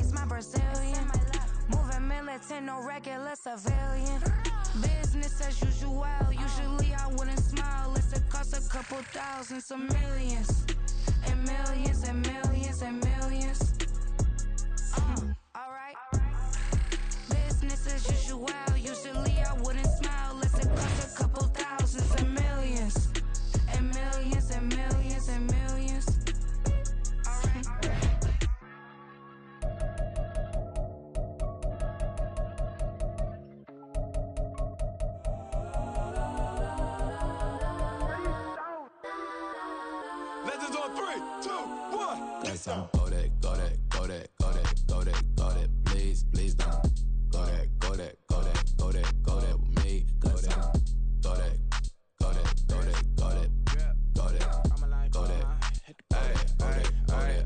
that's my Brazilian. Moving militant, no regular civilian. Business as usual, usually I wouldn't smile. It costs a couple thousand, some millions. And millions and millions and millions. Alright. Business as usual, usually I wouldn't smile. It costs a couple thousand, some millions. And millions and millions and millions. Legends on 3, 2, 1. Got some go that, go that, go that, go that, go that, go that. Please, please don't go that, go that, go that, go that, go that with me. Go that, go that, go that, go that, go that, go that, go that, go that.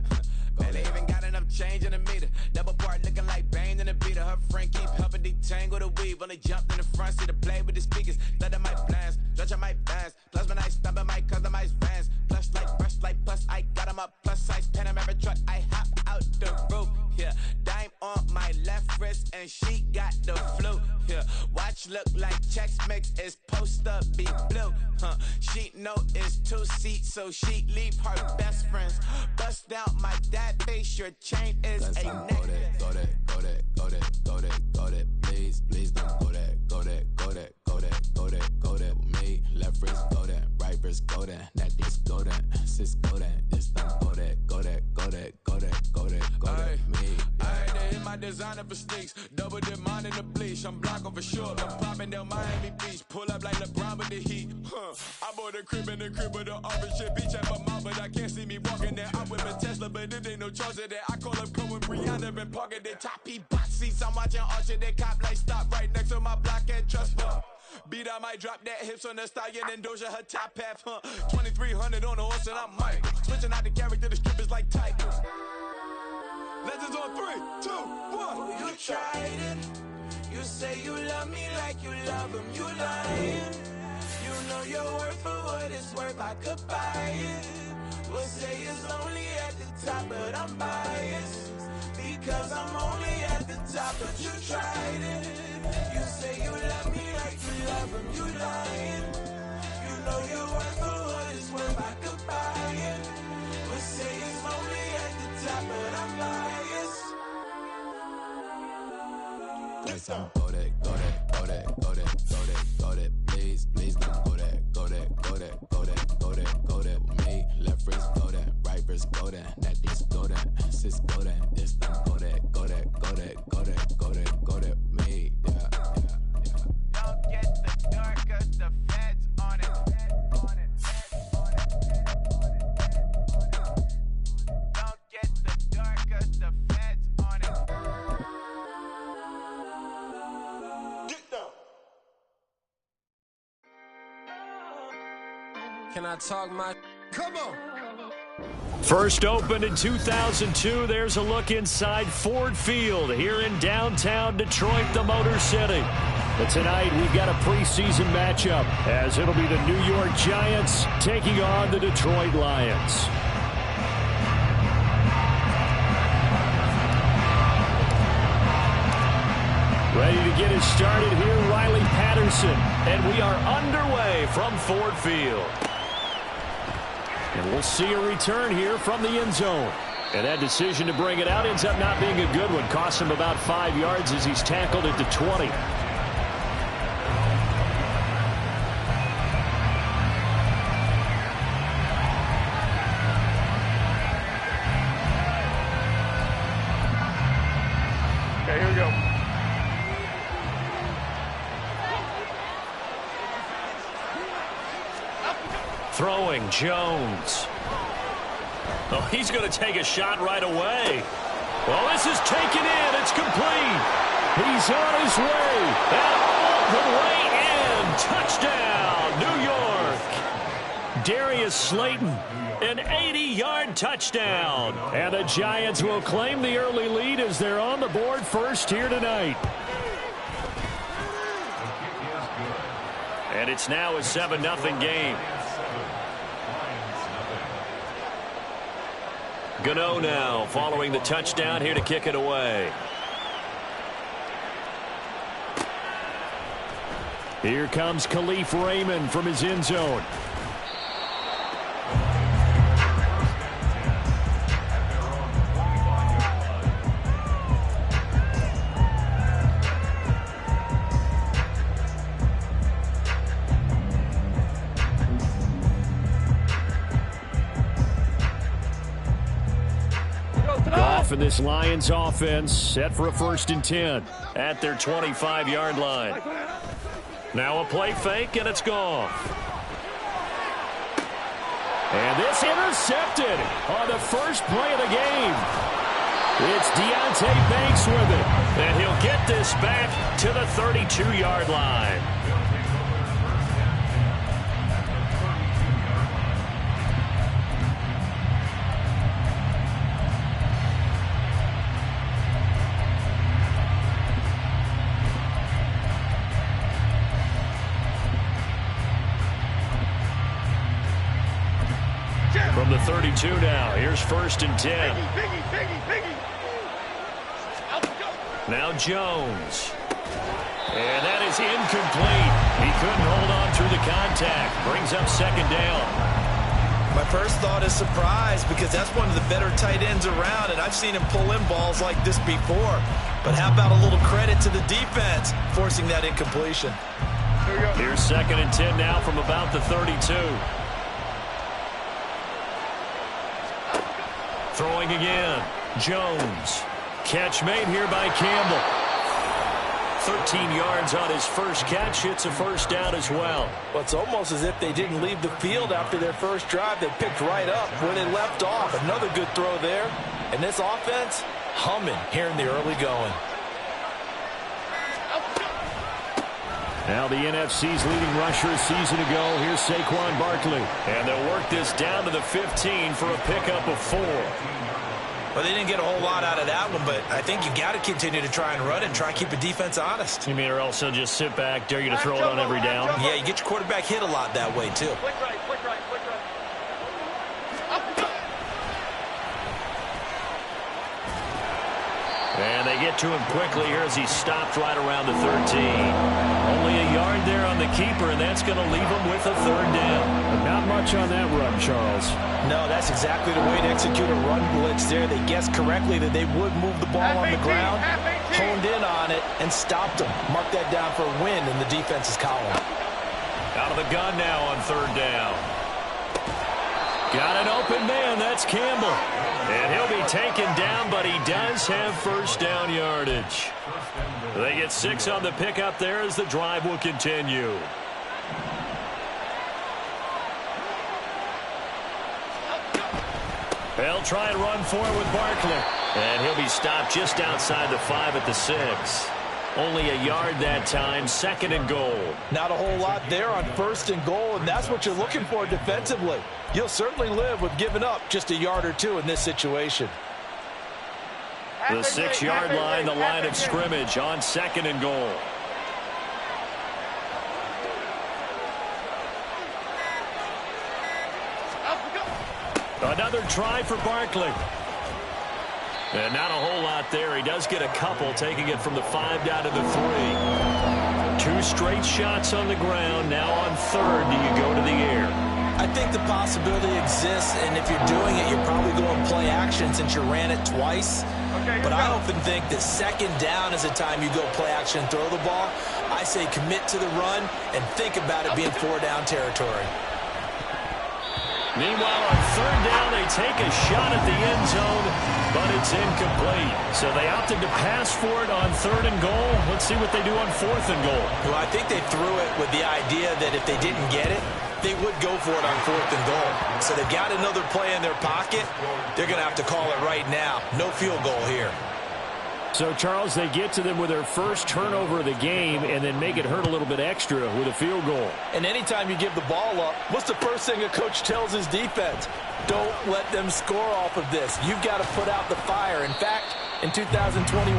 Man, they even got enough change in the meter. Double part looking like Bane in the beater. Her friend keep helping detangle the weave. Only jumped in the front seat to play with the speakers. Let them might blast, judge I might dance. Plus when I stop at my customized vans. Plush like brush like plus I got them up. Plus size Panamera truck. I hop out the roof. Yeah, dime on my left wrist and she got the flu. Yeah, watch look like Chex Mix is supposed to be blue. She know it's 2 seats, so she leave her best friends. Bust down my dad face. Your chain is a necklace. Go that, go that, go that, go that, go that. Please, please don't go that, go that, go that, go that, go that, go that with me. Left wrist go that, right wrist go that, that this go that, sis go that, this don't go that, go that, go that, go that, go that, go that with me. I had to hit my designer for sneaks. Double dip mine in the bleach. I'm blocking for sure. I'm popping down Miami Beach. Pull up like LeBron with the heat. I bought a crib in the crib with the office shit. Beach at my mouth, but I can't see me walking there. I'm with a Tesla, but it ain't no charge of that. I call up Cohen Brianna and parking the top P box seats. I'm watching Archer. They cop like stop right next to my block and trust fund. Beat I might drop that hips on the stallion and Doja her top half. 2300 on the horse and I'm Mike. Switching out the character, the strippers like Tigers. Legends on 3, 2, 1. You tried it. You say you love me like you love him. You lying. You know your worth for what it's worth. I could buy it. We'll say it's only at the top, but I'm biased because I'm only at the top. But you tried it. You say you love me like you love him. You lying. You know your worth for what it's worth. I could buy it. We'll say it's only at the top, but I'm biased. Got some go that, go that, go that, go that, go that, go that. Please, please don't go that, go that, go that, go that, go that, go that with me. Left wrist go that, right wrist go that, that this go that, sis go that, this don't go that, go that, go that, go that, go that, go that with me. Yeah, yeah, yeah. Don't get the dark 'cause the feds on it. Don't get the dark 'cause the feds on it. Get down. Can I talk my... Come on. First opened in 2002, there's a look inside Ford Field here in downtown Detroit, the Motor City. But tonight we've got a preseason matchup as it'll be the New York Giants taking on the Detroit Lions. Ready to get it started here, Riley Patterson. And we are underway from Ford Field. And we'll see a return here from the end zone. And that decision to bring it out ends up not being a good one. Cost him about 5 yards as he's tackled at the 20. Okay, here we go. Throwing Jones. Oh, he's going to take a shot right away. Well, this is taken in. It's complete. He's on his way. And all the way in. Touchdown, New York. Darius Slayton, an 80-yard touchdown. And the Giants will claim the early lead as they're on the board first here tonight. And it's now a 7-0 game. Gano now following the touchdown here to kick it away. Here comes Khalif Raymond from his end zone. Goff and this Lions offense set for a 1st and 10 at their 25-yard line. Now a play fake, and it's gone. And this intercepted on the first play of the game. It's Deonte Banks with it, and he'll get this back to the 32-yard line. From the 32 now, here's 1st and 10. Now Jones. And that is incomplete. He couldn't hold on through the contact. Brings up 2nd down. My first thought is surprise, because that's one of the better tight ends around, and I've seen him pull in balls like this before. But how about a little credit to the defense forcing that incompletion? Here's 2nd and 10 now from about the 32. Throwing again. Jones. Catch made here by Campbell. 13 yards on his first catch. It's a 1st down as well. Well, it's almost as if they didn't leave the field after their first drive. They picked right up where they left off. Another good throw there. And this offense, humming here in the early going. Now the NFC's leading rusher a season ago. Here's Saquon Barkley. And they'll work this down to the 15 for a pickup of 4. Well, they didn't get a whole lot out of that one, but I think you got to continue to try and run it and try and keep the defense honest. You mean, or else they'll just sit back, dare you to throw it on every down? Yeah, you get your quarterback hit a lot that way, too. Click right, click right, click right. And they get to him quickly here as he stopped right around the 13. Only a yard there on the keeper, and that's going to leave him with a 3rd down. But not much on that run, Charles. No, that's exactly the way to execute a run blitz there. They guessed correctly that they would move the ball on the ground, honed in on it, and stopped them. Mark that down for a win in the defense's column. Out of the gun now on 3rd down. Got an open man. That's Campbell. And he'll be taken down, but he does have 1st down yardage. They get 6 on the pickup there as the drive will continue. They'll try and run for it with Barkley. And he'll be stopped just outside the 5 at the 6. Only a yard that time, 2nd and goal. Not a whole lot there on 1st and goal, and that's what you're looking for defensively. You'll certainly live with giving up just a yard or 2 in this situation. The 6-yard line, the line of scrimmage on 2nd and goal. Another try for Barkley. And not a whole lot there. He does get a couple, taking it from the 5 down to the 3. 2 straight shots on the ground. Now on 3rd, do you go to the air? I think the possibility exists, and if you're doing it, you're probably going play action since you ran it twice. But I often think that 2nd down is the time you go play action and throw the ball. I say commit to the run and think about it being 4 down territory. Meanwhile, on 3rd down, they take a shot at the end zone, but it's incomplete. So they opted to pass for it on 3rd and goal. Let's see what they do on 4th and goal. Well, I think they threw it with the idea that if they didn't get it, they would go for it on 4th and goal. So they've got another play in their pocket. They're going to have to call it right now. No field goal here. So, Charles, they get to them with their first turnover of the game and then make it hurt a little bit extra with a field goal. And anytime you give the ball up, what's the first thing a coach tells his defense? Don't let them score off of this. You've got to put out the fire. In fact, in 2021,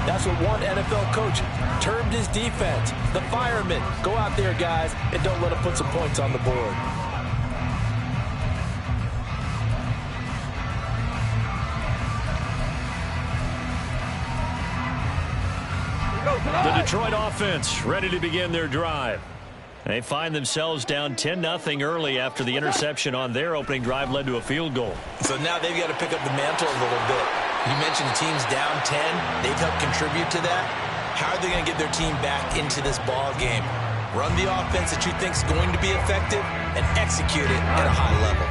that's what one NFL coach termed his defense, the firemen. Go out there, guys, and don't let them put some points on the board. The Detroit offense ready to begin their drive. They find themselves down 10-0 early after the interception on their opening drive led to a field goal. So now they've got to pick up the mantle a little bit. You mentioned the team's down 10. They've helped contribute to that. How are they going to get their team back into this ball game? Run the offense that you think is going to be effective and execute it at a high level.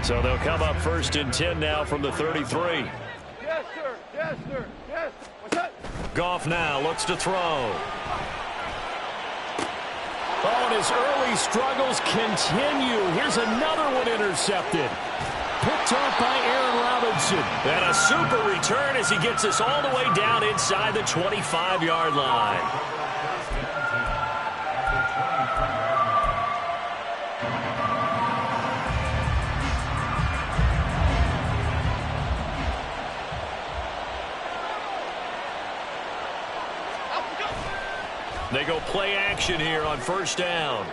So they'll come up 1st and 10 now from the 33. Yes, sir. Yes, sir. Yes. What's that? Goff now looks to throw. Oh, and his early struggles continue. Here's another one intercepted. Picked off by Aaron Robinson. And a super return as he gets us all the way down inside the 25-yard line. They go play action here on 1st down.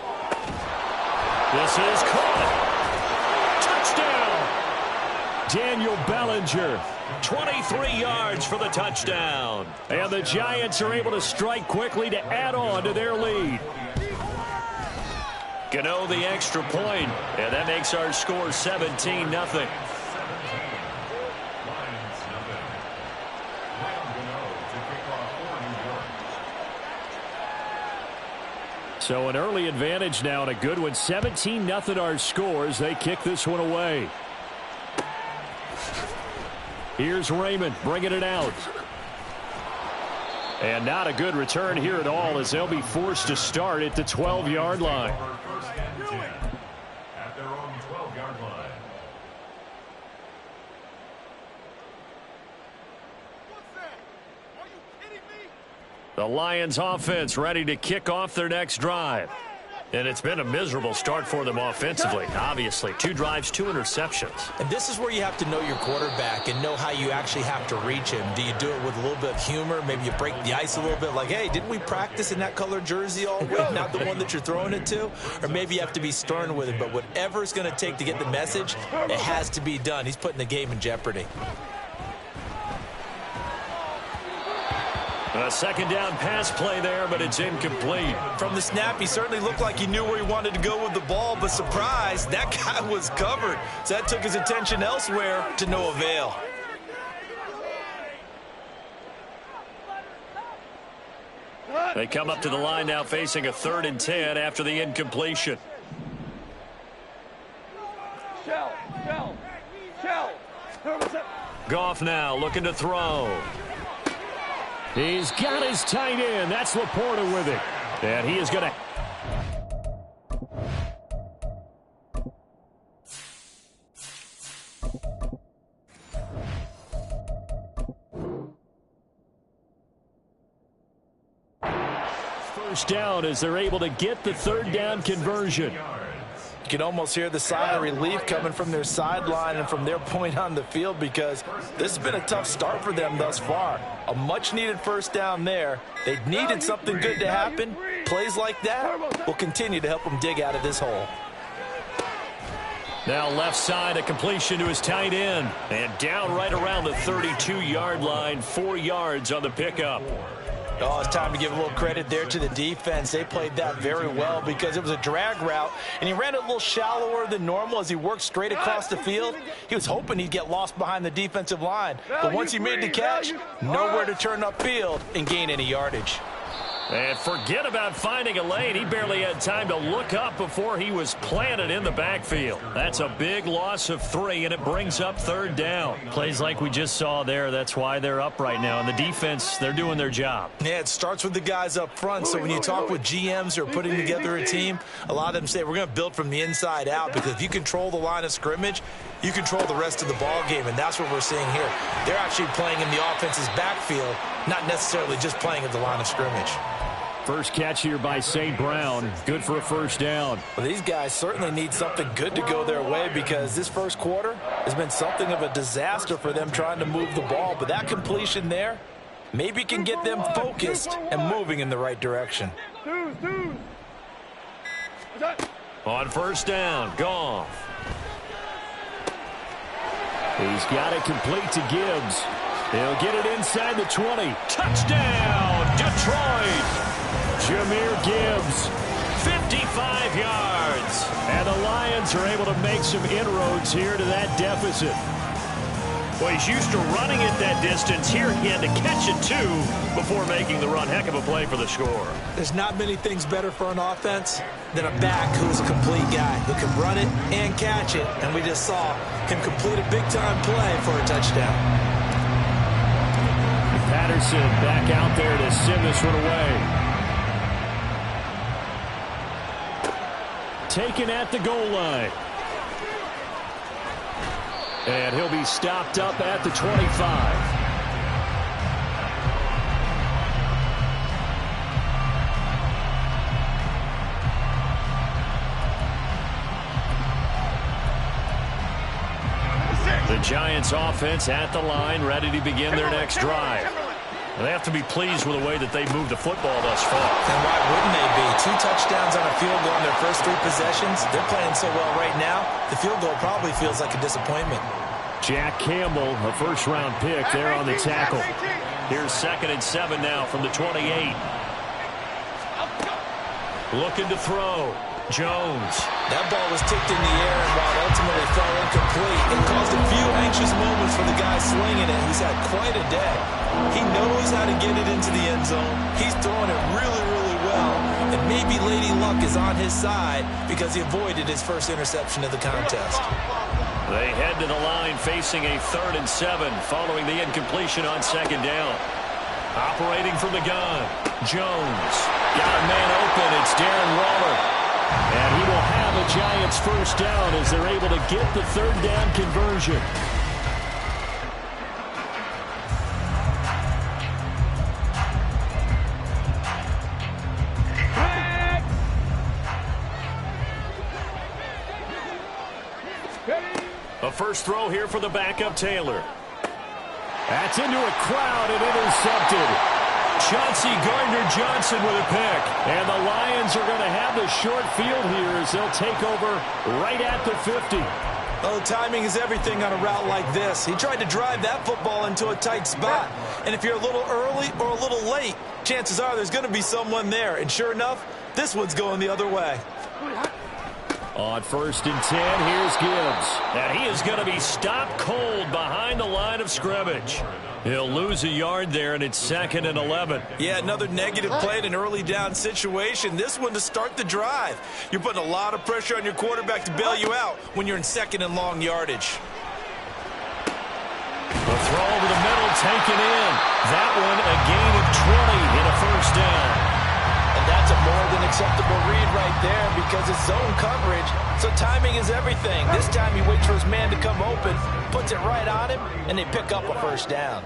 This is caught. Touchdown. Daniel Bellinger, 23 yards for the touchdown. And the Giants are able to strike quickly to add on to their lead. Gano the extra point, and that makes our score 17-0. So an early advantage now and a good one. 17-0 our scores. They kick this one away. Here's Raymond bringing it out. And not a good return here at all as they'll be forced to start at the 12-yard line. At their own 12-yard line. The Lions offense ready to kick off their next drive. And it's been a miserable start for them offensively. Obviously, 2 drives, 2 interceptions. And this is where you have to know your quarterback and know how you actually have to reach him. Do you do it with a little bit of humor? Maybe you break the ice a little bit like, hey, didn't we practice in that colored jersey all week? Not the one that you're throwing it to? Or maybe you have to be stern with it. But whatever it's going to take to get the message, it has to be done. He's putting the game in jeopardy. A 2nd down pass play there, but it's incomplete. From the snap, he certainly looked like he knew where he wanted to go with the ball, but surprise, that guy was covered. So that took his attention elsewhere to no avail. They come up to the line now facing a 3rd and 10 after the incompletion. Shell. Goff now looking to throw. He's got his tight end. That's Laporta with it. And he is going to... First down as they're able to get the 3rd down conversion. You can almost hear the sigh of relief coming from their sideline and from their point on the field because this has been a tough start for them thus far. A much-needed 1st down there. They needed something good to happen. Plays like that will continue to help them dig out of this hole. Now left side, a completion to his tight end. And down right around the 32-yard line, 4 yards on the pickup. Oh, it's time to give a little credit there to the defense. They played that very well because it was a drag route, and he ran it a little shallower than normal as he worked straight across the field. He was hoping he'd get lost behind the defensive line, but once he made the catch, nowhere to turn upfield and gain any yardage. And forget about finding a lane. He barely had time to look up before he was planted in the backfield. That's a big loss of 3, and it brings up 3rd down. Plays like we just saw there. That's why they're up right now. And the defense, they're doing their job. Yeah, it starts with the guys up front. So when you talk with GMs who are putting together a team, a lot of them say we're going to build from the inside out because if you control the line of scrimmage, you control the rest of the ball game, and that's what we're seeing here. They're actually playing in the offense's backfield, not necessarily just playing at the line of scrimmage. First catch here by St. Brown. Good for a 1st down. Well, these guys certainly need something good to go their way because this first quarter has been something of a disaster for them trying to move the ball. But that completion there maybe can get them focused and moving in the right direction. On 1st down, Goff. He's got it complete to Gibbs. He'll get it inside the 20. Touchdown, Detroit! Jahmyr Gibbs, 55 yards. And the Lions are able to make some inroads here to that deficit. Well, he's used to running it that distance. Here he had to catch it, too, before making the run. Heck of a play for the score. There's not many things better for an offense than a back who's a complete guy, who can run it and catch it. And we just saw him complete a big-time play for a touchdown. Patterson back out there to send this one away. Taken at the goal line. And he'll be stopped up at the 25. The Giants offense at the line, ready to begin their next drive. They have to be pleased with the way that they moved the football thus far. And why wouldn't they be? 2 touchdowns on a field goal in their first 3 possessions. They're playing so well right now, the field goal probably feels like a disappointment. Jack Campbell, a first-round pick there on the tackle. Here's 2nd and 7 now from the 28. Looking to throw. Jones. That ball was tipped in the air, and while it ultimately fell incomplete, it caused a few anxious moments for the guy slinging it, who's had quite a day. He knows how to get it into the end zone. He's throwing it really, really well, and maybe Lady Luck is on his side because he avoided his first interception of the contest. They head to the line facing a 3rd and 7 following the incompletion on 2nd down. Operating from the gun, Jones. Got a man open. It's Darren Waller. And he will have a Giants first down as they're able to get the 3rd down conversion. A first throw here for the backup Taylor. That's into a crowd and intercepted. Chauncey Gardner-Johnson with a pick. And the Lions are going to have the short field here as they'll take over right at the 50. Oh, timing is everything on a route like this. He tried to drive that football into a tight spot. And if you're a little early or a little late, chances are there's going to be someone there. And sure enough, this one's going the other way. On 1st and 10, here's Gibbs. And he is going to be stopped cold behind the line of scrimmage. He'll lose a yard there, and it's 2nd and 11. Yeah, another negative play in an early down situation. This one to start the drive. You're putting a lot of pressure on your quarterback to bail you out when you're in 2nd and long yardage. The throw over the middle, taken in. That one, a gain of 20 in a first down. And that's a more than acceptable read right there because it's zone coverage, so timing is everything. This time he waits for his man to come open, puts it right on him, and they pick up a first down.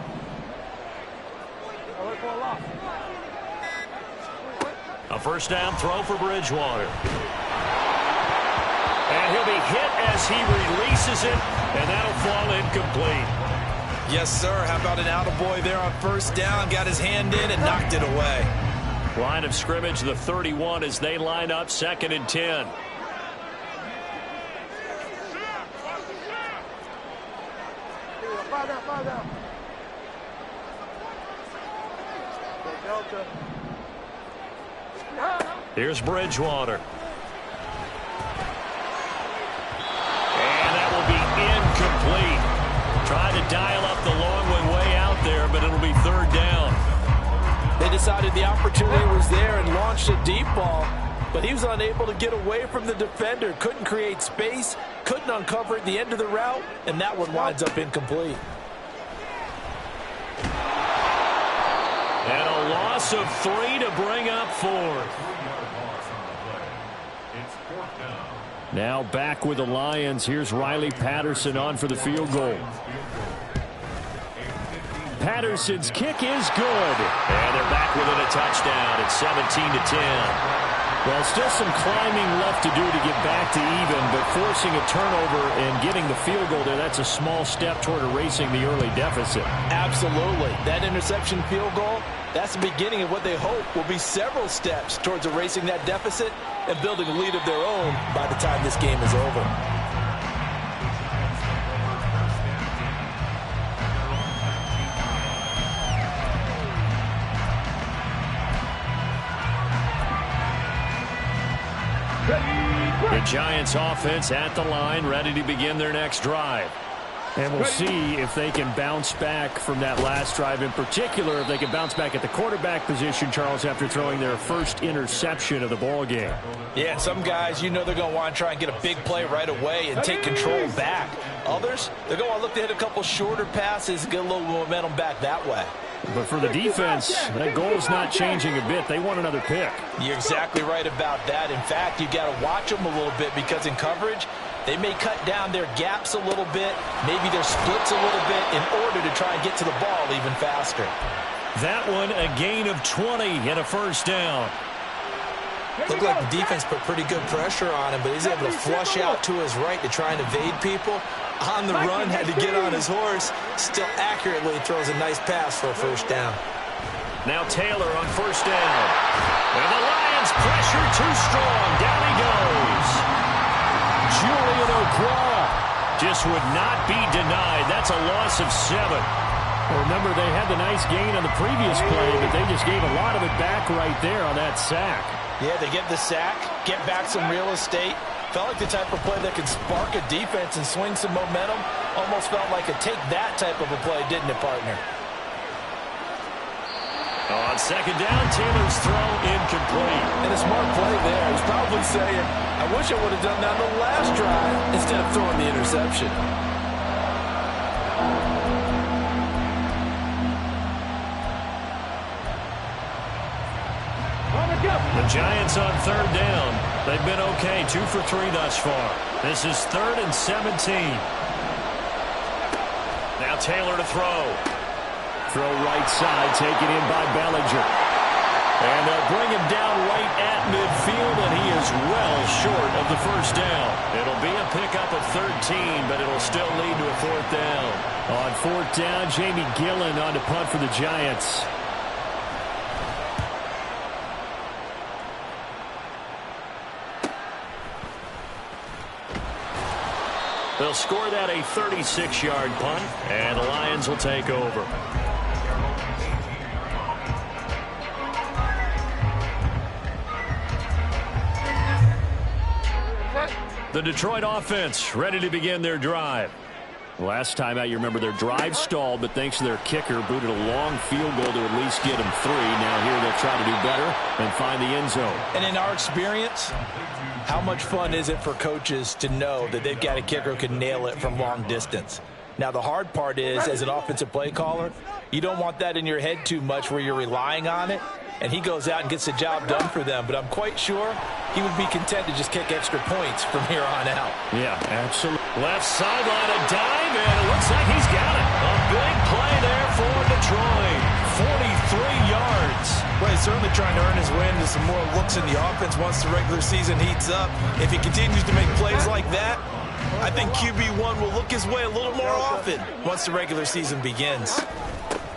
A first down throw for Bridgewater. And he'll be hit as he releases it, and that'll fall incomplete. Yes, sir. How about an attaboy there on first down? Got his hand in and knocked it away. Line of scrimmage, the 31, as they line up 2nd and 10. Here's Bridgewater. And that will be incomplete. Trying to dial up the long one way out there, but it'll be 3rd down. They decided the opportunity was there and launched a deep ball, but he was unable to get away from the defender, couldn't create space, couldn't uncover at the end of the route, and that one winds up incomplete. And a loss of 3 to bring up 4th. Now back with the Lions. Here's Riley Patterson on for the field goal. Patterson's kick is good. And they're back within a touchdown. It's 17-10. Well, still some climbing left to do to get back to even, but forcing a turnover and getting the field goal there, that's a small step toward erasing the early deficit. Absolutely. That interception field goal, that's the beginning of what they hope will be several steps towards erasing that deficit and building a lead of their own by the time this game is over. The Giants offense at the line, ready to begin their next drive. And we'll see if they can bounce back from that last drive in particular, if they can bounce back at the quarterback position, Charles, after throwing their first interception of the ball game. Yeah, and some guys, they're going to want to try and get a big play right away and take control back. Others, they're going to want to look to hit a couple shorter passes and get a little momentum back that way. But for the defense, that goal's not changing a bit. They want another pick. You're exactly right about that. In fact, you got to watch them a little bit because in coverage, they may cut down their gaps a little bit, maybe their splits a little bit in order to try and get to the ball even faster. That one, a gain of 20 and a first down. Looked like the defense put pretty good pressure on him, but he's able to flush out to his right to try and evade people. On the run, had to get on his horse. Still accurately throws a nice pass for a first down. Now Taylor on first down. And the Lions pressure too strong. Down he goes. Presean Wk1 just would not be denied. That's a loss of 7. Remember, they had the nice gain on the previous play, but they just gave a lot of it back right there on that sack. Yeah, they get the sack, get back some real estate. Felt like the type of play that could spark a defense and swing some momentum. Almost felt like a take that type of a play, didn't it, partner? On second down, Taylor's throw incomplete. And a smart play there. He's probably saying, I wish I would have done that on the last drive instead of throwing the interception. The Giants on third down. They've been okay, 2 for 3 thus far. This is 3rd and 17. Now Taylor to throw. Throw right side, taken in by Bellinger. And they'll bring him down right at midfield, and he is well short of the first down. It'll be a pickup of 13, but it'll still lead to a 4th down. On 4th down, Jamie Gillen on to punt for the Giants. They'll score that a 36-yard punt, and the Lions will take over. The Detroit offense ready to begin their drive. Last time out, you remember their drive stalled, but thanks to their kicker, booted a long field goal to at least get them 3. Now here they'll try to do better and find the end zone. And in our experience, how much fun is it for coaches to know that they've got a kicker who can nail it from long distance? Now, the hard part is, as an offensive play caller, you don't want that in your head too much where you're relying on it, and he goes out and gets the job done for them. But I'm quite sure he would be content to just kick extra points from here on out. Yeah, absolutely. Left sideline, a dive, and it looks like he's got it. A big play there for Detroit. 43 yards. Well, he's certainly trying to earn his way into some more looks in the offense once the regular season heats up. If he continues to make plays like that, I think QB1 will look his way a little more often once the regular season begins.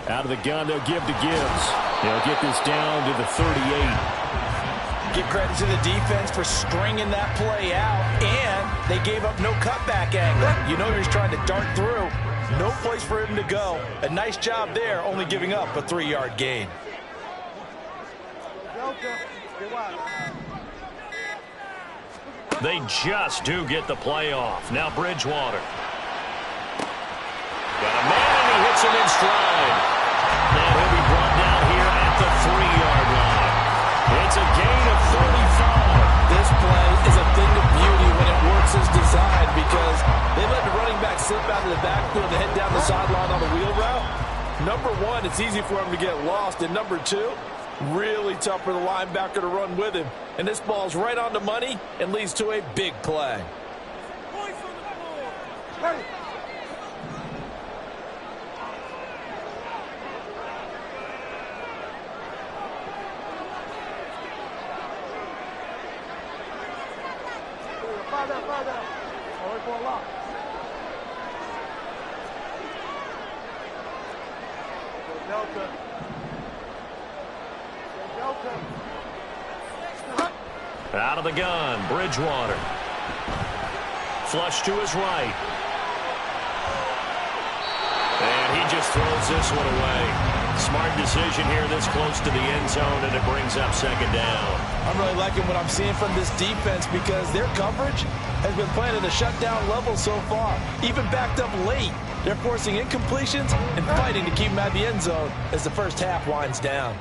Out of the gun, they'll give to Gibbs. They'll get this down to the 38. Give credit to the defense for stringing that play out, and they gave up no cutback angle. You know you're trying to dart through. No place for him to go. A nice job there, only giving up a 3-yard gain. They just do get the play off. Now Bridgewater. Got a man, and he hits him in stride. Now he'll be brought down here at the 3-yard line. It's a gain of 35. This play is a thing of beauty when it works as designed because they let the running back slip out of the backfield and head down the sideline on the wheel route. Number 1, it's easy for him to get lost. And number 2, really tough for the linebacker to run with him. And this ball's right on the money and leads to a big play. Out of the gun, Bridgewater. Flush to his right. And he just throws this one away. Smart decision here this close to the end zone, and it brings up second down. I'm really liking what I'm seeing from this defense because their coverage has been playing at a shutdown level so far. Even backed up late, they're forcing incompletions and fighting to keep them out of the end zone as the first half winds down.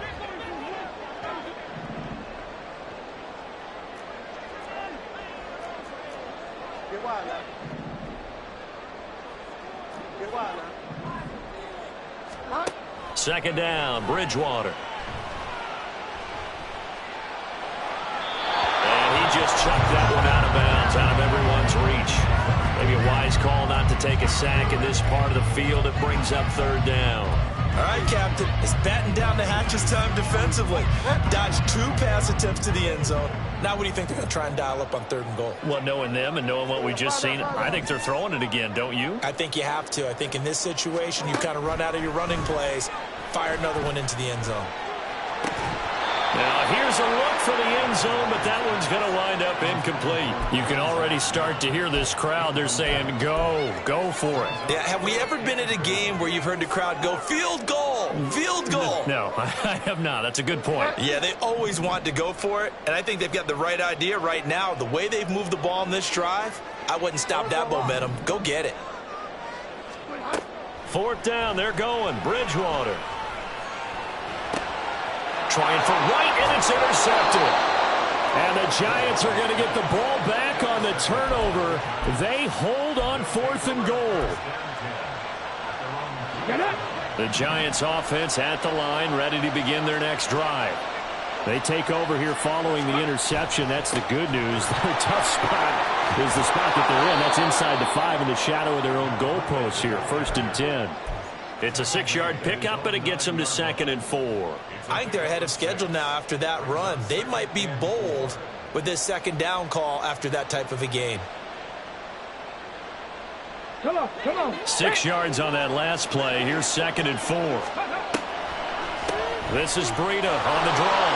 Second down, Bridgewater. And he just chucked that one out of bounds, out of everyone's reach. Maybe a wise call not to take a sack in this part of the field. It brings up third down. All right, Captain. It's batting down the hatches time defensively. Dodged 2 pass attempts to the end zone. Now what do you think they're going to try and dial up on 3rd and goal? Well, knowing them and knowing what we just seen, I think they're throwing it again, don't you? I think you have to. I think in this situation, you kind of run out of your running plays, fire another one into the end zone. Now, here's a look for the end zone, but that one's going to wind up incomplete. You can already start to hear this crowd. They're saying, go for it. Yeah, have we ever been at a game where you've heard the crowd go, field goal, field goal? No, I have not. That's a good point. Yeah, they always want to go for it, and I think they've got the right idea right now. The way they've moved the ball in this drive, I wouldn't stop that momentum. Go get it. 4th down, they're going. Bridgewater. Trying for right, and it's intercepted. And the Giants are going to get the ball back on the turnover. They hold on 4th and goal. The Giants offense at the line, ready to begin their next drive. They take over here following the interception. That's the good news. Their tough spot is the spot that they're in. That's inside the 5 in the shadow of their own goalpost here. 1st and 10. It's a 6-yard pickup, and it gets them to 2nd and 4. I think they're ahead of schedule now after that run. They might be bold with this 2nd down call after that type of a game. Come on. 6 yards on that last play. Here's 2nd and 4. This is Breida on the draw.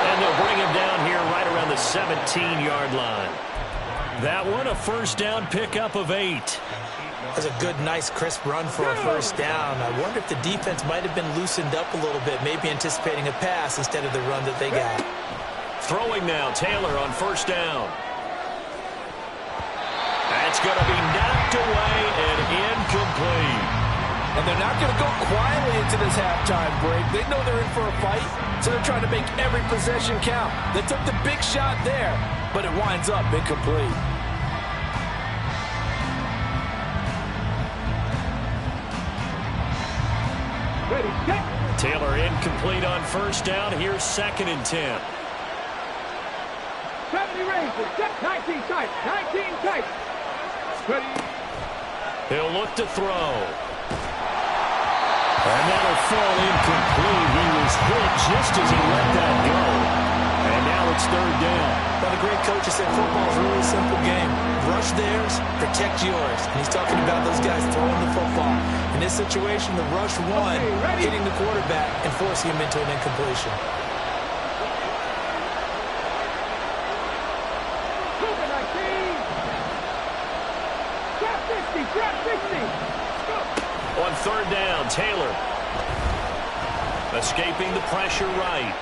And they'll bring him down here right around the 17-yard line. That one, a 1st down pickup of 8. That's a good, nice, crisp run for a 1st down. I wonder if the defense might have been loosened up a little bit, maybe anticipating a pass instead of the run that they got. Throwing now, Taylor on 1st down. That's going to be knocked away and incomplete. And they're not going to go quietly into this halftime break. They know they're in for a fight, so they're trying to make every possession count. They took the big shot there, but it winds up incomplete. Taylor incomplete on 1st down. Here's 2nd and 10. 70 ranges. 19 tight. 19 tight. Ready. He'll look to throw. And that'll fall incomplete. He was hit just as he let that go. And now it's 3rd down. Well, the great coach has said football is a really simple game. Rush theirs, protect yours. And he's talking about those guys throwing the football. In this situation, the rush one, hitting the quarterback and forcing him into an incompletion. On 3rd down, Taylor. Escaping the pressure right.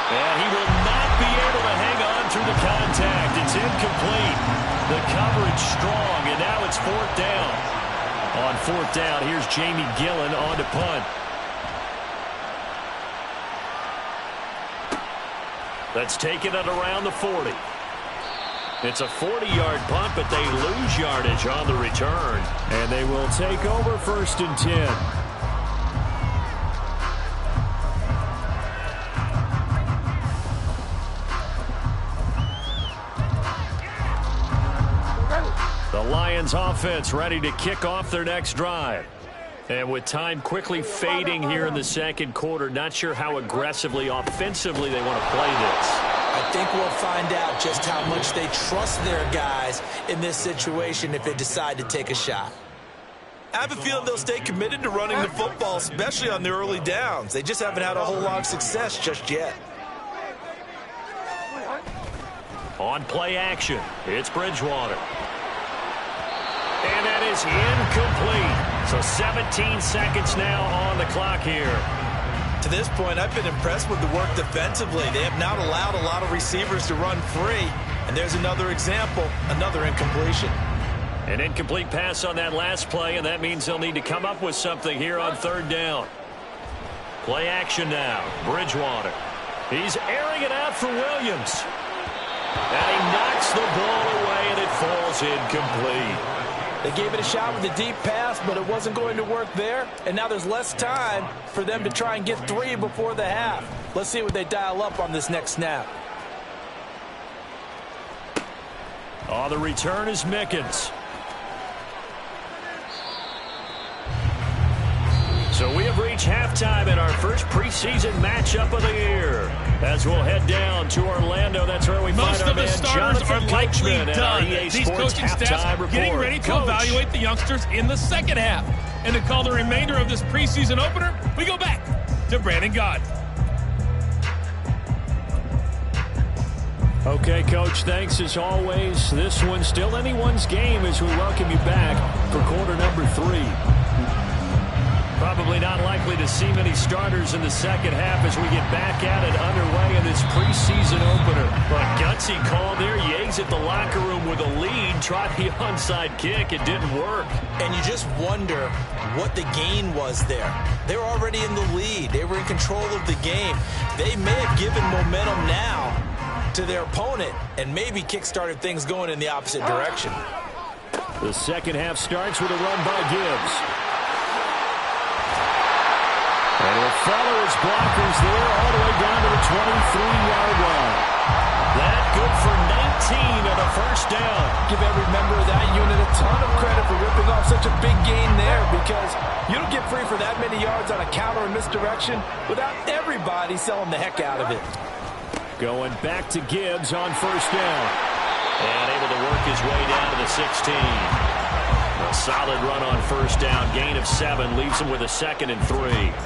And he will not be able to hang on through the contact. It's incomplete. The coverage strong, and now it's 4th down. On 4th down, here's Jamie Gillen on to punt. Let's take it at around the 40. It's a 40-yard punt, but they lose yardage on the return. And they will take over 1st and 10. The Lions offense ready to kick off their next drive. And with time quickly fading here in the 2nd quarter, not sure how aggressively, offensively they want to play this. I think we'll find out just how much they trust their guys in this situation if they decide to take a shot. I have a feeling they'll stay committed to running the football, especially on the early downs. They just haven't had a whole lot of success just yet. On play action, it's Bridgewater. And that is incomplete. So 17 seconds now on the clock here. To this point, I've been impressed with the work defensively. They have not allowed a lot of receivers to run free. And there's another example, another incompletion. An incomplete pass on that last play, and that means they'll need to come up with something here on third down. Play action now. Bridgewater. He's airing it out for Williams. And he knocks the ball away, and it falls incomplete. They gave it a shot with a deep pass, but it wasn't going to work there. And now there's less time for them to try and get 3 before the half. Let's see what they dial up on this next snap. Oh, the return is Mickens. So we have reached halftime in our first preseason matchup of the year. As we'll head down to Orlando, that's where we find our man Jonathan Coachman at our EA These Sports coaching staffs halftime report. getting ready to evaluate the youngsters in the second half. And to call the remainder of this preseason opener, we go back to Brandon Gott. Okay, Coach, thanks as always. This one's still anyone's game as we welcome you back for quarter number 3. Probably not likely to see many starters in the second half as we get back at it underway in this preseason opener. But gutsy call there. You exit the locker room with a lead. Try the onside kick. It didn't work. And you just wonder what the gain was there. They were already in the lead. They were in control of the game. They may have given momentum now to their opponent and maybe kick-started things going in the opposite direction. The second half starts with a run by Gibbs. And he'll follow his blockers there all the way down to the 23-yard line. That good for 19 of the first down. Give every member of that unit a ton of credit for ripping off such a big gain there, because you don't get free for that many yards on a counter or misdirection without everybody selling the heck out of it. Going back to Gibbs on first down. And able to work his way down to the 16. A solid run on first down. Gain of 7 leaves him with a 2nd and 3.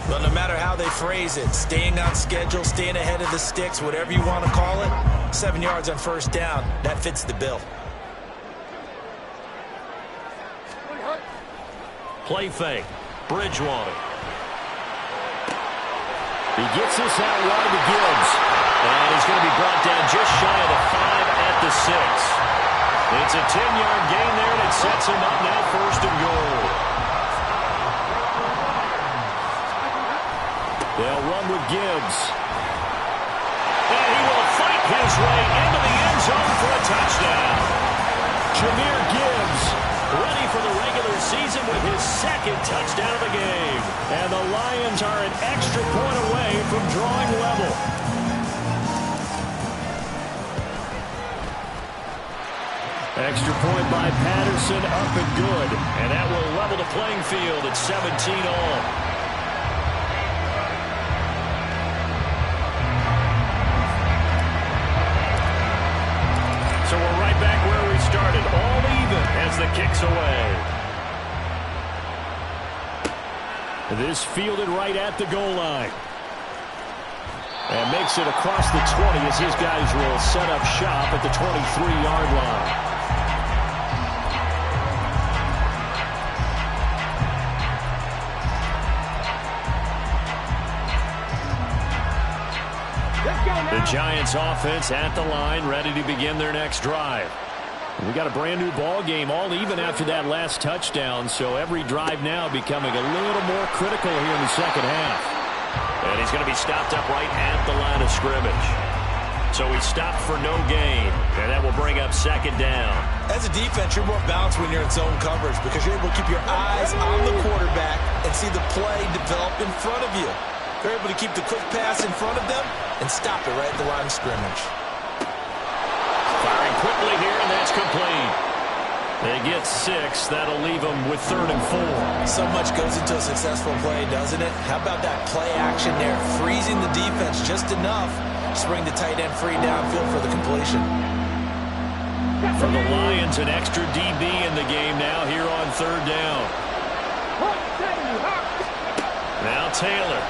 Well, no matter how they phrase it, staying on schedule, staying ahead of the sticks, whatever you want to call it, 7 yards on first down, that fits the bill. Play fake. Bridgewater. He gets this out wide to Gibbs. And he's going to be brought down just shy of the 5 at the 6. It's a 10-yard gain there, and it sets him up now first and goal. They'll run with Gibbs. And he will fight his way into the end zone for a touchdown. Jahmyr Gibbs ready for the regular season with his 2nd touchdown of the game. And the Lions are an extra point away from drawing level. Extra point by Patterson, up and good. And that will level the playing field at 17 all. So we're right back where we started, all even as the kick's away. This fielded right at the goal line. And makes it across the 20 as these guys will set up shop at the 23-yard line. The Giants offense at the line, ready to begin their next drive. We got a brand new ball game, all even after that last touchdown, so every drive now becoming a little more critical here in the second half. And he's going to be stopped up right at the line of scrimmage. So he stopped for no gain, and that will bring up 2nd down. As a defense, you're more balanced when you're in zone coverage because you're able to keep your eyes on the quarterback and see the play develop in front of you. They're able to keep the quick pass in front of them and stop it right at the line of scrimmage. Firing quickly here, and that's complete. They get 6. That'll leave them with 3rd and 4. So much goes into a successful play, doesn't it? How about that play action there? Freezing the defense just enough to bring the tight end free downfield for the completion. For the Lions, an extra DB in the game now here on 3rd down. Now Taylor.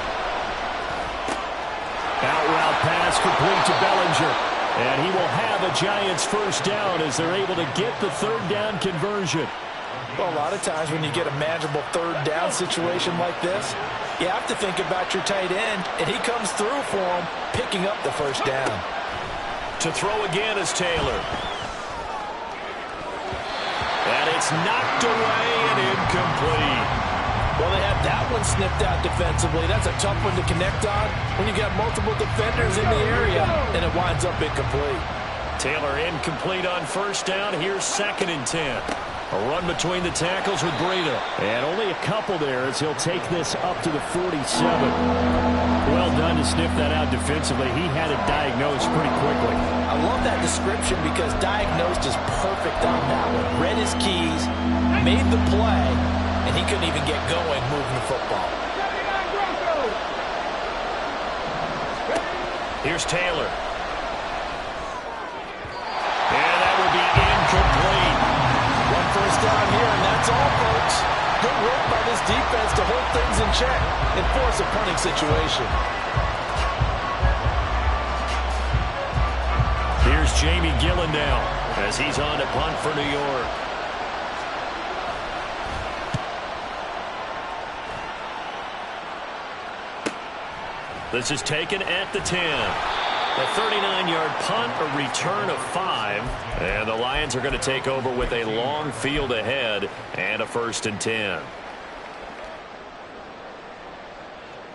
Out route pass complete to Bellinger. And he will have a Giants first down as they're able to get the 3rd down conversion. Well, a lot of times when you get a manageable third down situation like this, you have to think about your tight end, and he comes through for him, picking up the first down. To throw again is Taylor. And it's knocked away and incomplete. Well, they had that one snipped out defensively. That's a tough one to connect on when you got multiple defenders in the area, and it winds up incomplete. Taylor incomplete on first down. Here's 2nd and 10. A run between the tackles with Breida. And only a couple there as he'll take this up to the 47. Well done to sniff that out defensively. He had it diagnosed pretty quickly. I love that description because diagnosed is perfect on that one. Read his keys, made the play, and he couldn't even get going moving the football. Here's Taylor. And that will be incomplete. One first down here, and that's all, folks. Good work by this defense to hold things in check and force a punting situation. Here's Jamie Gillandale as he's on to punt for New York. This is taken at the 10. A 39-yard punt, a return of 5. And the Lions are going to take over with a long field ahead and a 1st and 10.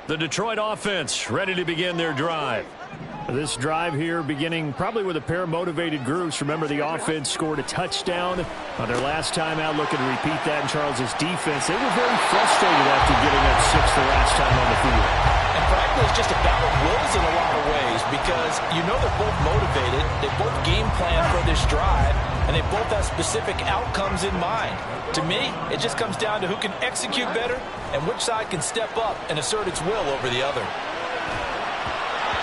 The Detroit offense ready to begin their drive. This drive here beginning probably with a pair of motivated groups. Remember, the offense scored a touchdown on their last time out, looking to repeat that in Charles's defense. They were very frustrated after giving up 6 the last time on the field. And frankly, it's just a battle of wills in a lot of ways because you know they're both motivated, they both game plan for this drive, and they both have specific outcomes in mind. To me, it just comes down to who can execute better and which side can step up and assert its will over the other.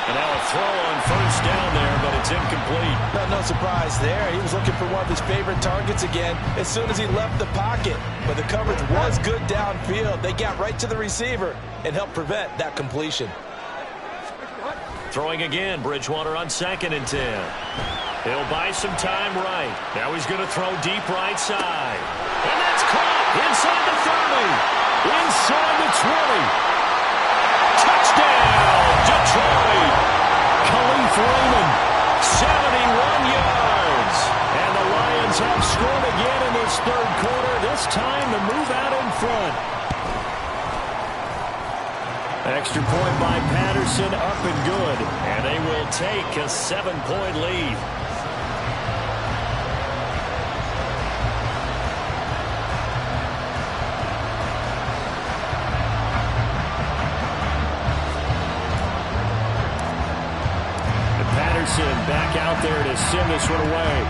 And now a throw on first down there, but it's incomplete. No surprise there. He was looking for one of his favorite targets again as soon as he left the pocket. But the coverage was good downfield. They got right to the receiver and helped prevent that completion. Throwing again, Bridgewater on 2nd and 10. He'll buy some time right. Now he's going to throw deep right side. And that's caught inside the 30. Inside the 20. Touchdown, Detroit. Khalif Raymond, 71 yards. And the Lions have scored again in this third quarter. This time to move out in front. extra point by Patterson, up and good. And they will take a 7-point lead. Back out there to send this one away.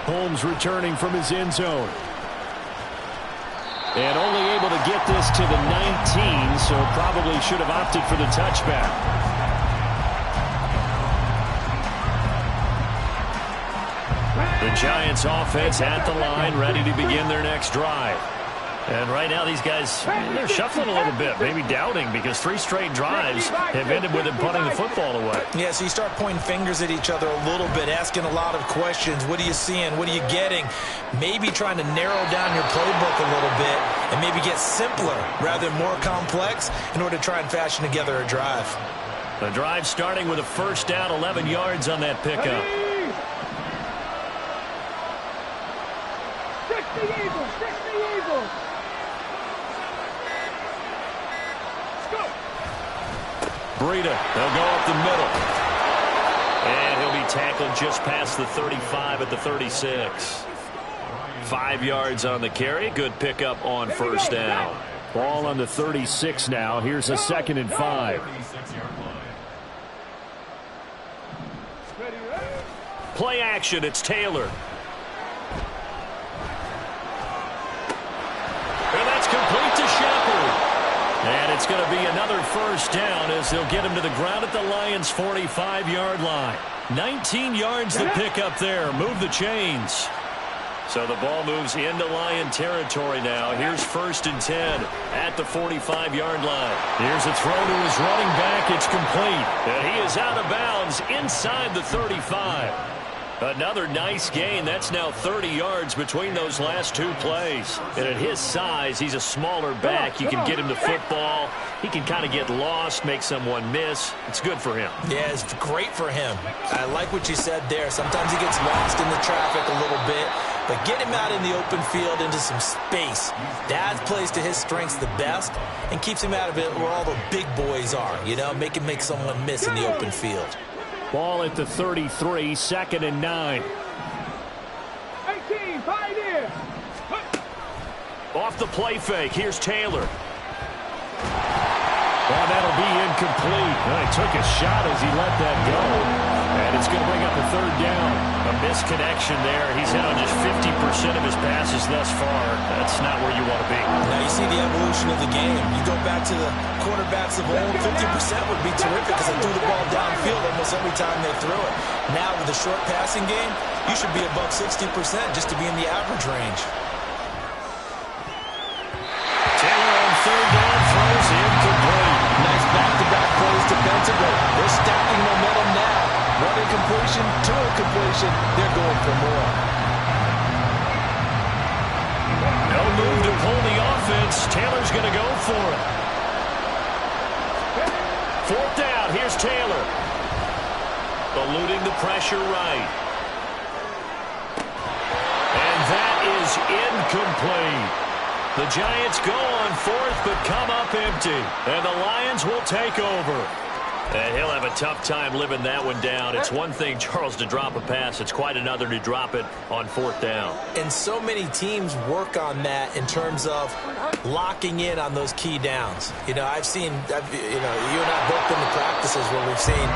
Holmes returning from his end zone. And only able to get this to the 19, so probably should have opted for the touchback. The Giants offense at the line, ready to begin their next drive. And right now these guys, they're shuffling a little bit, maybe doubting, because 3 straight drives have ended with them punting the football away. Yeah, so you start pointing fingers at each other a little bit, asking a lot of questions. What are you seeing? What are you getting? Maybe trying to narrow down your playbook a little bit and maybe get simpler rather than more complex in order to try and fashion together a drive. The drive starting with a first down, 11 yards on that pickup. Breida, they'll go up the middle. And he'll be tackled just past the 35 at the 36. 5 yards on the carry. Good pickup on first down. Ball on the 36 now. Here's a 2nd and 5. Play action. It's Taylor. And that's complete to Shepard. And it's going to be another first down as they'll get him to the ground at the Lions' 45-yard line. 19 yards to pick up there. Move the chains. So the ball moves into Lion territory now. Here's 1st and 10 at the 45-yard line. Here's a throw to his running back. It's complete. And he is out of bounds inside the 35. Another nice gain. That's now 30 yards between those last two plays. And at his size, he's a smaller back. You can get him the football. He can kind of get lost, make someone miss. It's good for him. Yeah, it's great for him. I like what you said there. Sometimes he gets lost in the traffic a little bit, but get him out in the open field into some space. That plays to his strengths the best and keeps him out of it where all the big boys are, you know, make him make someone miss in the open field. Ball at the 33, 2nd and 9. 18, 5 in. Off the play fake, here's Taylor. Well, that'll be incomplete. He took a shot as he let that go. And it's going to bring up a 3rd down. A misconnection there. He's hit on just 50% of his passes thus far. That's not where you want to be. Now you see the evolution of the game. You go back to the quarterbacks of old, 50% would be terrific because they threw the ball downfield almost every time they threw it. Now with the short passing game, you should be above 60% just to be in the average range. Taylor on 3rd down throws incomplete. Nice back-to-back plays defensively. They're stacking momentum now. 1 incompletion, 2 incompletion. They're going for more. No move to pull the offense. Taylor's going to go for it. 4th down. Here's Taylor. Eluding the pressure right. And that is incomplete. The Giants go on 4th but come up empty. And the Lions will take over. And he'll have a tough time living that one down. It's one thing, Charles, to drop a pass. It's quite another to drop it on 4th down. And so many teams work on that in terms of locking in on those key downs. You know, I've seen, you and I both been to practices where we've seen,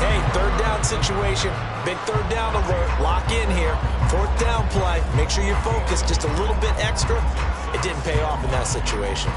hey, 3rd down situation, big 3rd down alert, lock in here, 4th down play, make sure you're focused just a little bit extra. It didn't pay off in that situation.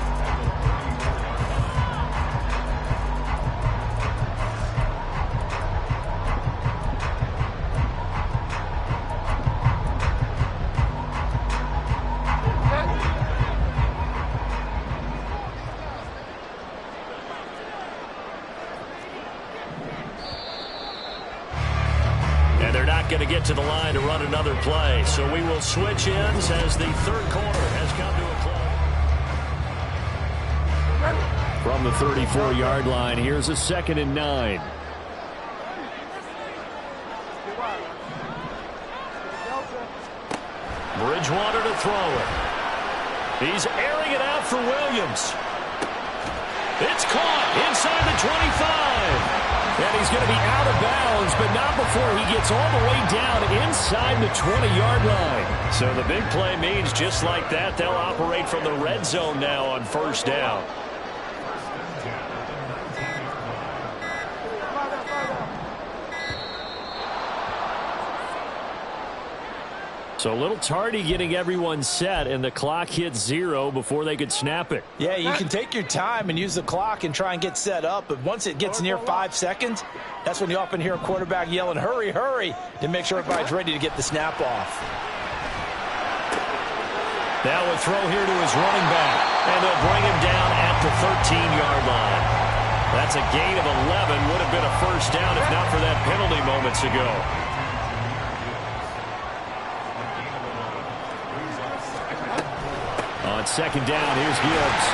Going to get to the line to run another play. So we will switch ends as the 3rd quarter has come to a close. From the 34-yard line, here's a 2nd and 9. Bridgewater to throw it. He's airing it out for Williams. It's caught inside the 25. And he's going to be out of bounds, but not before he gets all the way down inside the 20-yard line. So the big play means just like that, they'll operate from the red zone now on 1st down. So a little tardy getting everyone set, and the clock hits 0 before they could snap it. Yeah, you can take your time and use the clock and try and get set up, but once it gets near 5 seconds, that's when you often hear a quarterback yelling, hurry, hurry, to make sure everybody's ready to get the snap off. Now a throw here to his running back, and they'll bring him down at the 13-yard line. That's a gain of 11, would have been a 1st down if not for that penalty moments ago. On 2nd down, here's Gibbs.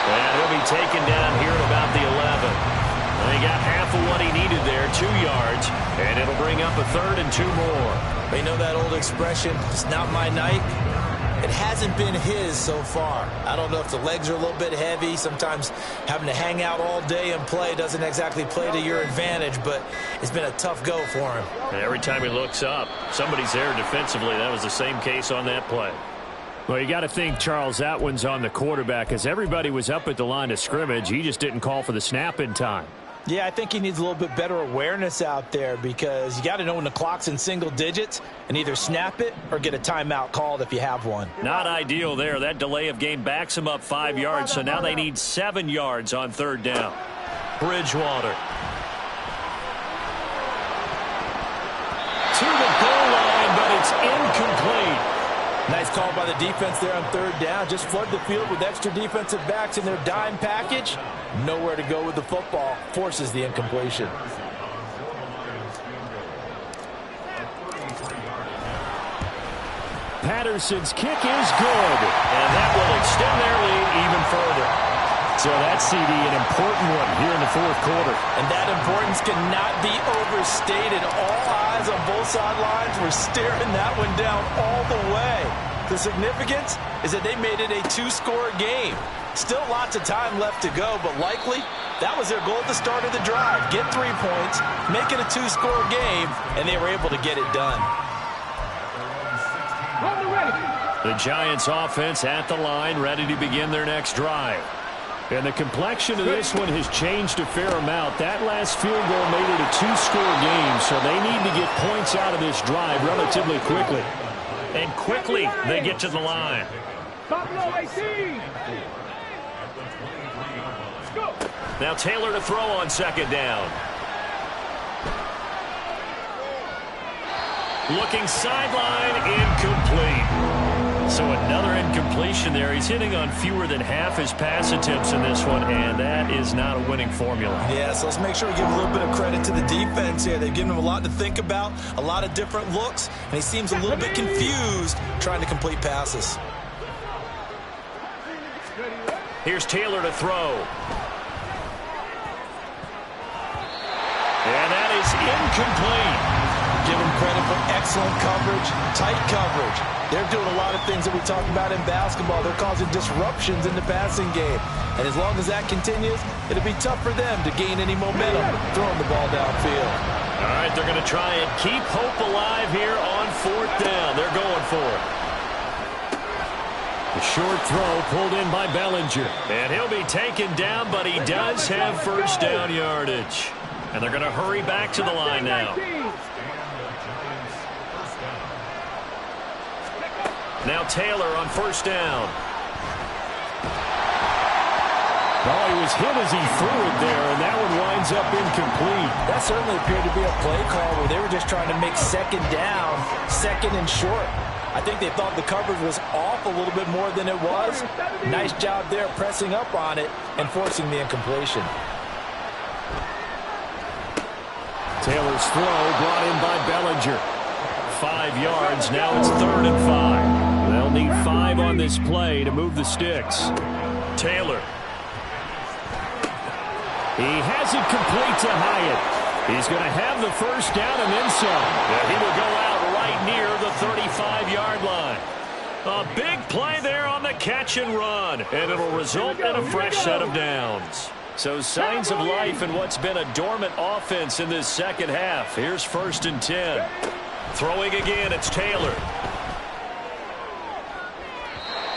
And he'll be taken down here at about the 11. Well, he got half of what he needed there, 2 yards, and it'll bring up a 3rd and 2 more. They know that old expression, it's not my night. It hasn't been his so far. I don't know if the legs are a little bit heavy. Sometimes having to hang out all day and play doesn't exactly play to your advantage, but it's been a tough go for him. And every time he looks up, somebody's there defensively. That was the same case on that play. Well, you got to think, Charles, that one's on the quarterback as everybody was up at the line of scrimmage. He just didn't call for the snap in time. Yeah, I think he needs a little bit better awareness out there because you got to know when the clock's in single digits and either snap it or get a timeout called if you have one. Not ideal there. That delay of game backs him up 5 yards, so now they need 7 yards on 3rd down. Bridgewater. To the goal line, but it's incomplete. Nice call by the defense there on 3rd down. Just flood the field with extra defensive backs in their dime package. Nowhere to go with the football. Forces the incompletion. Patterson's kick is good. And that will extend their lead even further. So that CD, an important one here in the fourth quarter. And that importance cannot be overstated. All eyes on both sidelines were staring that one down all the way. The significance is that they made it a two-score game. Still lots of time left to go, but likely that was their goal at the start of the drive. Get 3 points, make it a two-score game, and they were able to get it done. The Giants offense at the line, ready to begin their next drive. And the complexion of this one has changed a fair amount. That last field goal made it a two-score game, so they need to get points out of this drive relatively quickly. And quickly they get to the line. Now Taylor to throw on second down. Looking sideline, incomplete. So another incompletion there. He's hitting on fewer than half his pass attempts in this one, and that is not a winning formula. Yeah, so let's make sure we give a little bit of credit to the defense here. They've given him a lot to think about, a lot of different looks, and he seems a little bit confused trying to complete passes. Here's Taylor to throw. And that is incomplete. Give them credit for excellent coverage, tight coverage. They're doing a lot of things that we talk about in basketball. They're causing disruptions in the passing game. And as long as that continues, it'll be tough for them to gain any momentum throwing the ball downfield. All right, they're going to try and keep hope alive here on fourth down. They're going for it. The short throw pulled in by Bellinger. And he'll be taken down, but he does have first down yardage. And they're going to hurry back to the line now. Now Taylor on first down. Oh, he was hit as he threw it there, and that one winds up incomplete. That certainly appeared to be a play call where they were just trying to make second down, second and short. I think they thought the coverage was off a little bit more than it was. Nice job there pressing up on it and forcing the incompletion. Taylor's throw brought in by Bellinger. 5 yards, now it's 3rd and 5. They'll need 5 on this play to move the sticks. Taylor. He has it complete to Hyatt. He's going to have the first down and then some. Yeah, he will go out right near the 35-yard line. A big play there on the catch and run, and it'll result in a fresh set of downs. So signs of life in what's been a dormant offense in this second half. Here's 1st and 10. Throwing again, it's Taylor.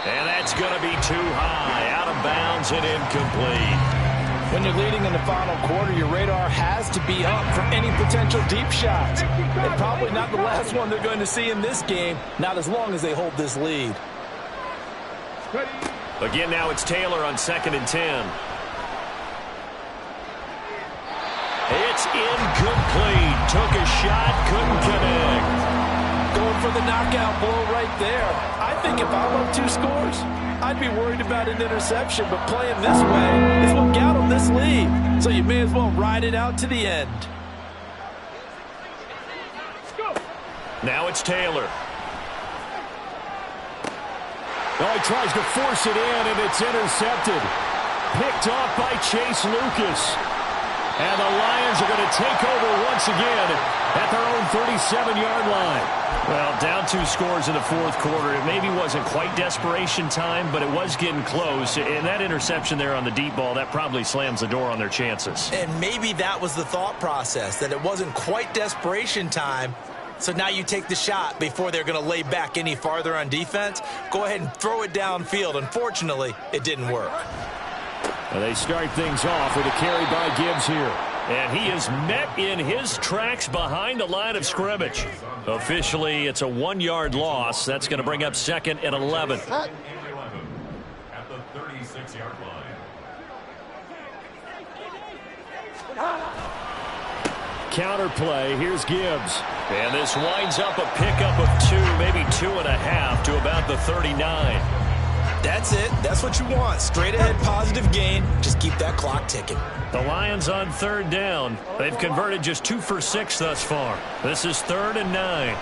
And that's going to be too high, out of bounds and incomplete. When you're leading in the final quarter, your radar has to be up for any potential deep shots. And probably not the last one they're going to see in this game, not as long as they hold this lead. Again, now it's Taylor on 2nd and 10. It's incomplete. Took a shot, couldn't connect. Going for the knockout blow right there. I think if I'm up 2 scores, I'd be worried about an interception, but playing this way is what got them this lead. So you may as well ride it out to the end. Now it's Taylor. Oh, he tries to force it in, and it's intercepted. Picked off by Chase Lucas. And the Lions are going to take over once again at their own 37-yard line. Well, down 2 scores in the fourth quarter. It maybe wasn't quite desperation time, but it was getting close. And that interception there on the deep ball, that probably slams the door on their chances. And maybe that was the thought process, that it wasn't quite desperation time. So now you take the shot before they're going to lay back any farther on defense. Go ahead and throw it downfield. Unfortunately, it didn't work. Well, they start things off with a carry by Gibbs here. And he is met in his tracks behind the line of scrimmage. Officially, it's a 1-yard loss. That's going to bring up 2nd and 11. At the 36-yard line. Counter play. Here's Gibbs. And this winds up a pickup of 2, maybe 2.5 to about the 39. That's it. That's what you want. Straight ahead positive gain. Just keep that clock ticking. The Lions on 3rd down. They've converted just 2 for 6 thus far. This is 3rd and 9.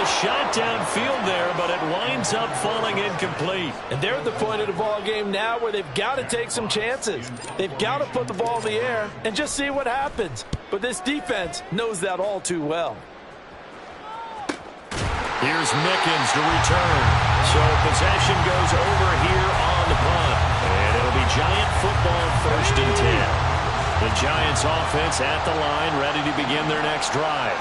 shot downfield there, but it winds up falling incomplete. And they're at the point of the ball game now where they've got to take some chances. They've got to put the ball in the air and just see what happens. But this defense knows that all too well. Here's Mickens to return. So possession goes over here on the punt. And it'll be Giant football, 1st and 10. The Giants offense at the line, ready to begin their next drive.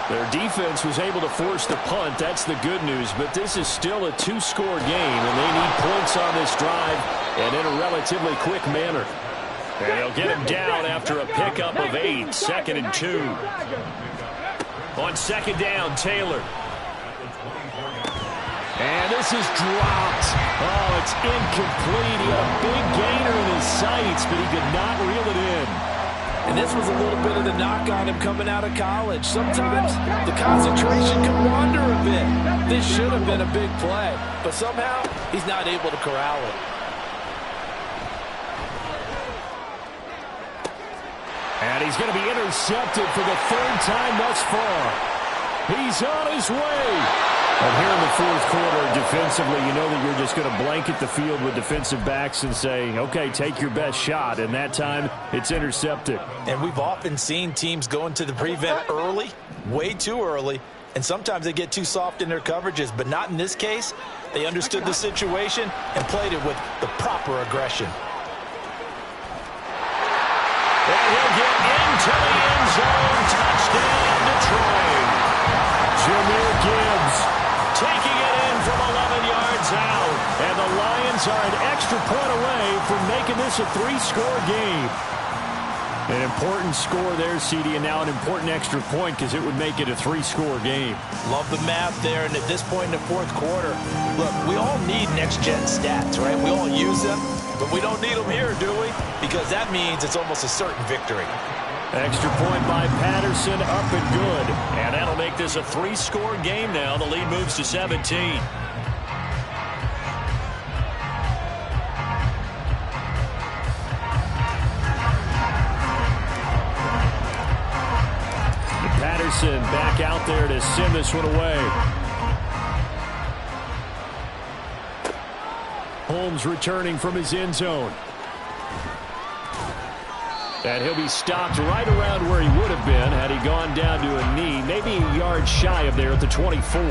Their defense was able to force the punt. That's the good news. But this is still a 2-score game, and they need points on this drive and in a relatively quick manner. And they'll get him down after a pickup of 8, 2nd and 2. On 2nd down, Taylor. And this is dropped. Oh, it's incomplete. He had a big gainer in his sights, but he could not reel it in. And this was a little bit of the knock on him coming out of college. Sometimes the concentration can wander a bit. This should have been a big play, but somehow he's not able to corral it. And he's going to be intercepted for the 3rd time thus far. He's on his way. And here in the 4th quarter, defensively, you know that you're just going to blanket the field with defensive backs and say, okay, take your best shot. And that time, it's intercepted. And we've often seen teams go into the prevent early, way too early, and sometimes they get too soft in their coverages. But not in this case. They understood the situation and played it with the proper aggression. And he'll get into the end zone. Touchdown, Detroit. Jahmyr Gibbs taking it in from 11 yards out. And the Lions are an extra point away from making this a 3-score game. An important score there, CD, and now an important extra point because it would make it a 3-score game. Love the math there, and at this point in the 4th quarter, look, we all need next-gen stats, right? We all use them, but we don't need them here, do we? Because that means it's almost a certain victory. Extra point by Patterson, up and good. And that'll make this a 3-score game now. The lead moves to 17. Patterson back out there to send this one away. Holmes returning from his end zone. And he'll be stopped right around where he would have been had he gone down to a knee, maybe a yard shy of there at the 24.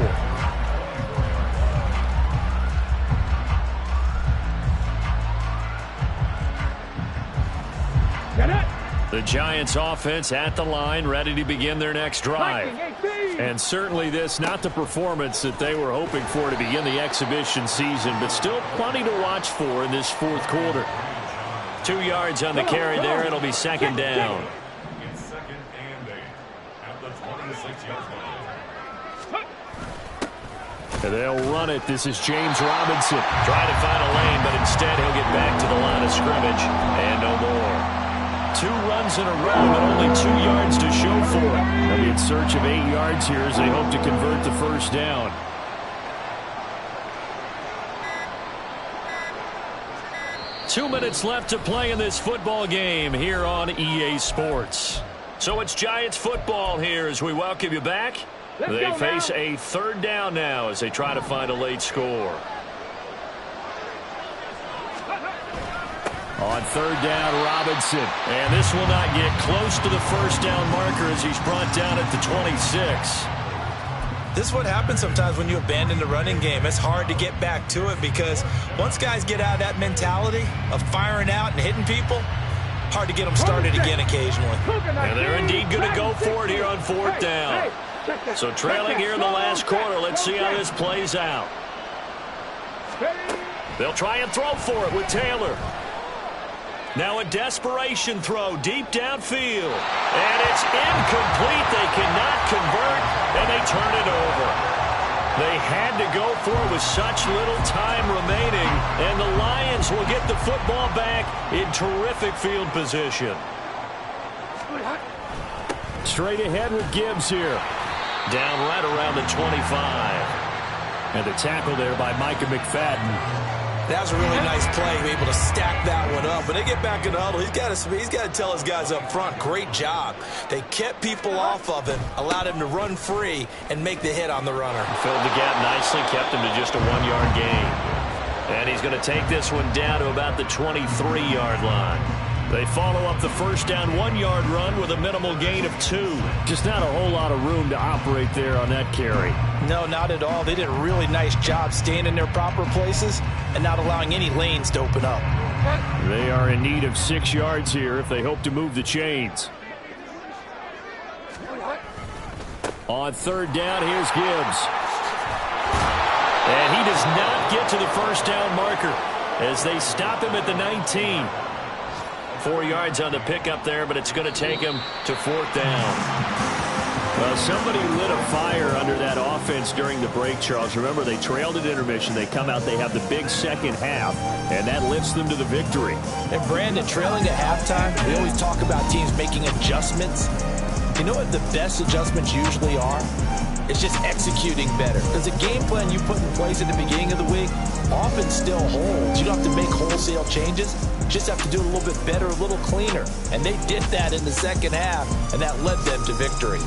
The Giants offense at the line, ready to begin their next drive. And certainly this, not the performance that they were hoping for to begin the exhibition season, but still plenty to watch for in this 4th quarter. 2 yards on the carry there. It'll be 2nd down. It's 2nd and 8 at the 26-yard line. And they'll run it. This is James Robinson. Trying to find a lane, but instead he'll get back to the line of scrimmage. And no more. 2 runs in a row, but only 2 yards to show for it. They'll be in search of 8 yards here as they hope to convert the 1st down. Two minutes left to play in this football game here on EA Sports. So it's Giants football here as we welcome you back. They face a 3rd down now as they try to find a late score. On 3rd down, Robinson. And this will not get close to the 1st down marker as he's brought down at the 26. This is what happens sometimes when you abandon the running game. It's hard to get back to it because once guys get out of that mentality of firing out and hitting people, hard to get them started again occasionally. And they're indeed going to go for it here on 4th down. So trailing here in the last quarter, let's see how this plays out. They'll try and throw for it with Taylor. Now a desperation throw deep downfield. And it's incomplete. They cannot convert, and they turn it over. They had to go for it with such little time remaining, and the Lions will get the football back in terrific field position. Straight ahead with Gibbs here. Down right around the 25. And the tackle there by Micah McFadden. That was a really nice play, able to stack that one up. When they get back in the huddle, he's got to tell his guys up front, great job. They kept people off of him, allowed him to run free and make the hit on the runner. Filled the gap nicely, kept him to just a 1-yard gain. And he's going to take this one down to about the 23-yard line. They follow up the first down 1-yard run with a minimal gain of 2. Just not a whole lot of room to operate there on that carry. No, not at all. They did a really nice job staying in their proper places and not allowing any lanes to open up. They are in need of 6 yards here if they hope to move the chains. On third down, here's Gibbs. And he does not get to the first down marker as they stop him at the 19. 4 yards on the pickup there, but it's going to take him to 4th down. Well, somebody lit a fire under that offense during the break, Charles. Remember, they trailed at intermission. They come out, they have the big second half, and that lifts them to the victory. And Brandon, trailing at halftime, we always talk about teams making adjustments. You know what the best adjustments usually are? It's just executing better. Because the game plan you put in place at the beginning of the week often still holds. You don't have to make wholesale changes. You just have to do it a little bit better, a little cleaner. And they did that in the second half, and that led them to victory.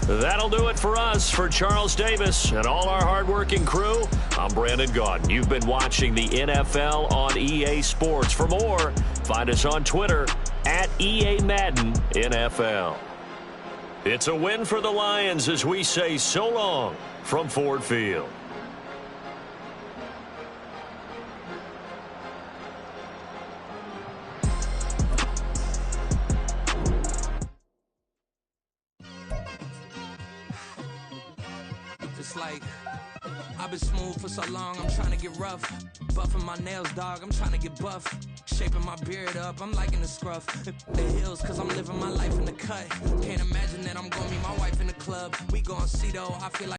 That'll do it for us. For Charles Davis and all our hardworking crew, I'm Brandon Gaudin. You've been watching the NFL on EA Sports. For more, find us on Twitter at EA Madden NFL. It's a win for the Lions as we say so long from Ford Field. It's like I've been smooth for so long, I'm trying to get rough. Buffing my nails, dog, I'm trying to get buff. Shaping my beard up, I'm liking the scruff. The heels, cause I'm living my life in the cut. Can't imagine that I'm gonna meet my wife in the club. We gon' see though, I feel like